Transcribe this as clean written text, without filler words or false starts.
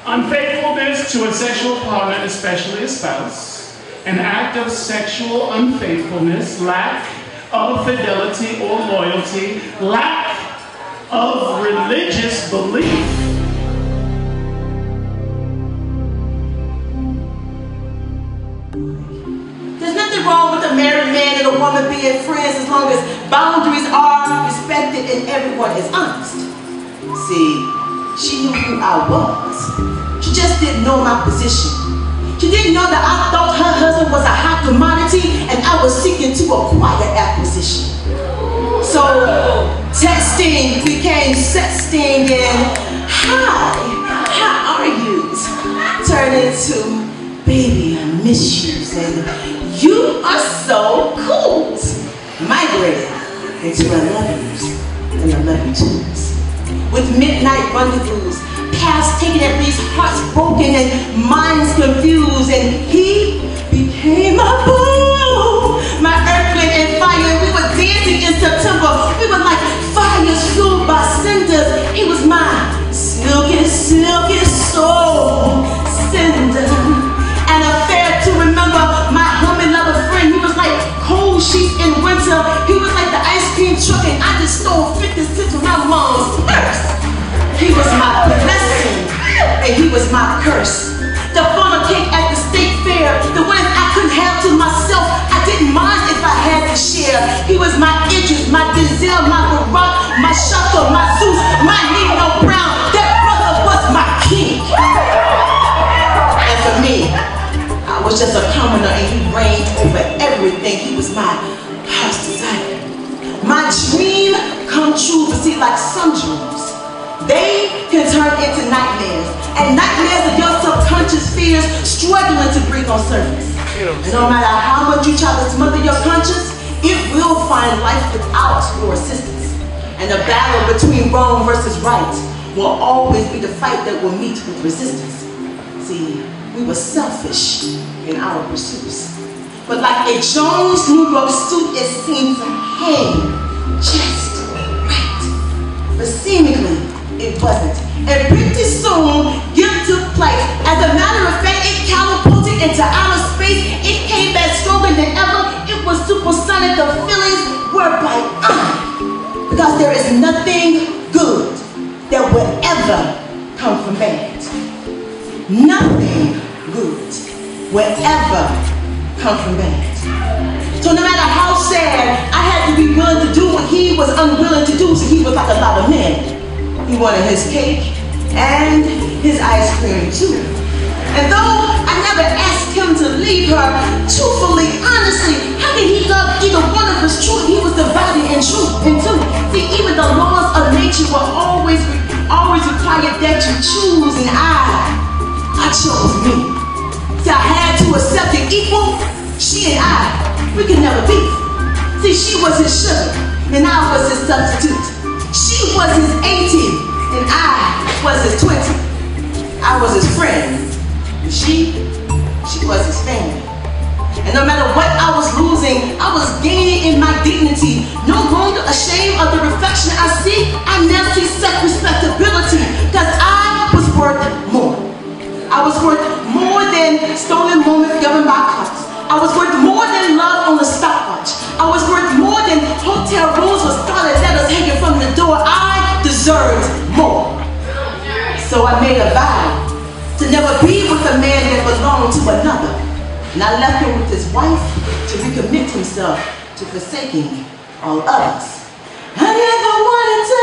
Unfaithfulness to a sexual partner, especially a spouse, an act of sexual unfaithfulness, lack of fidelity or loyalty, lack of religious belief. There's nothing wrong with a married man and a woman being friends as long as boundaries are respected and everyone is honest. See, she knew who I was. She just didn't know my position. She didn't know that I thought her husband was a hot commodity and I was seeking to acquire acquisition. So texting became sexting and hi, how are you? Turned into baby, I miss you. And you are so cool. Migrated into I love yous and I love you too. With midnight rendezvous, paths taken at least, hearts broken and minds confused, and he became my boo, my earth, wind, and fire. We were dancing in September. We were like fires fueled by cinders. He was my silky, silky soul cinder. An affair to remember, my homie lover friend. He was like cold sheets in winter. He was like the ice cream truck, and I just stole 50 cents from my mom's purse. He was my blessing, and he was my curse. The funnel cake at the state fair, the ones I couldn't have to myself, I didn't mind if I had to share. He was my Idris, my Denzel, my Barack, my Shaka, my Zeus, my Nino Brown. That brother was my king. And for me, I was just a commoner, and he reigned over everything. He was my heart's desire. My dream come true, but see, like some dreams, they can turn into nightmares, and nightmares of your subconscious fears struggling to breathe on surface. And no matter how much you try to smother your conscience, it will find life without your assistance. And the battle between wrong versus right will always be the fight that will meet with resistance. See, we were selfish in our pursuits, but like a Jones New York suit, it seemed to hang just right. But seemingly, it wasn't. And pretty soon, guilt took place. As a matter of fact, it catapulted into outer space. It came back stronger than ever. It was supersonic. The feelings were by because there is nothing good that will ever come from bad. Nothing good will ever come from bad. So no matter how sad, I had to be willing to do what he was unwilling to do. So he was like a lot of men. He wanted his cake and his ice cream too. And though I never asked him to leave her, truthfully, honestly, how could he love either one of us truly? He was divided in truth in two. See, even the laws of nature will always require that you choose, and I chose me. See, I had to accept it equal. She and I, we could never be. See, she was his sugar, and I was his substitute. She was his 18, and I was his 20. I was his friend, and she was his family. And no matter what I was losing, I was gaining in my dignity. No longer ashamed of the reflection I see, I now see self-respectability, because I was worth more. I was worth more than stolen moments governed by clocks. I was worth more than love on the stopwatch. I was worth more than hotel rooms with scarlet letters hanging from the door. I deserved more. So I made a vow to never be with a man that belonged to another. And I left him with his wife to recommit himself to forsaking all others. I never wanted to